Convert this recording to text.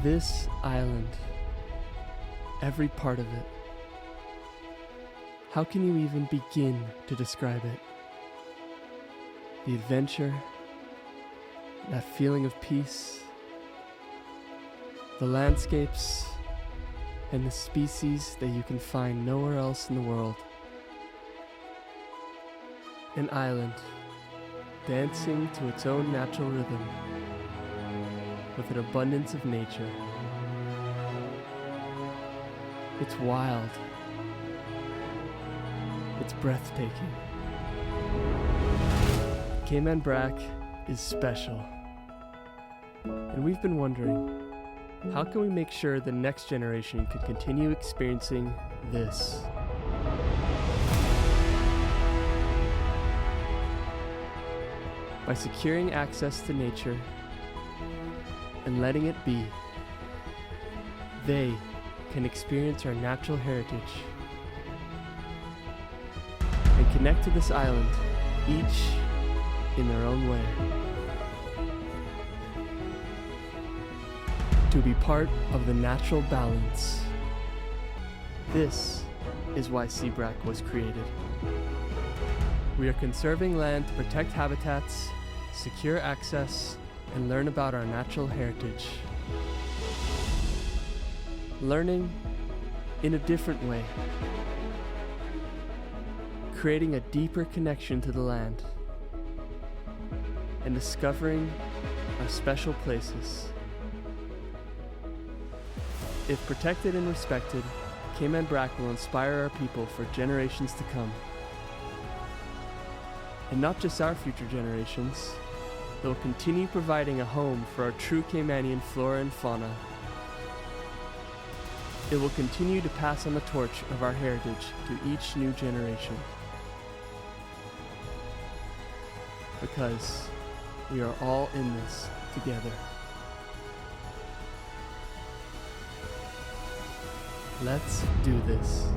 This island, every part of it, how can you even begin to describe it? The adventure, that feeling of peace, the landscapes, and the species that you can find nowhere else in the world. An island, dancing to its own natural rhythm, with an abundance of nature. It's wild. It's breathtaking. Cayman Brac is special. And we've been wondering, how can we make sure the next generation can continue experiencing this? By securing access to nature and letting it be, they can experience our natural heritage and connect to this island, each in their own way. To be part of the natural balance. This is why CBRAC was created. We are conserving land to protect habitats, secure access, and learn about our natural heritage. Learning in a different way. Creating a deeper connection to the land. And discovering our special places. If protected and respected, Cayman Brac will inspire our people for generations to come. And not just our future generations, it will continue providing a home for our true Caymanian flora and fauna. It will continue to pass on the torch of our heritage to each new generation. Because we are all in this together. Let's do this.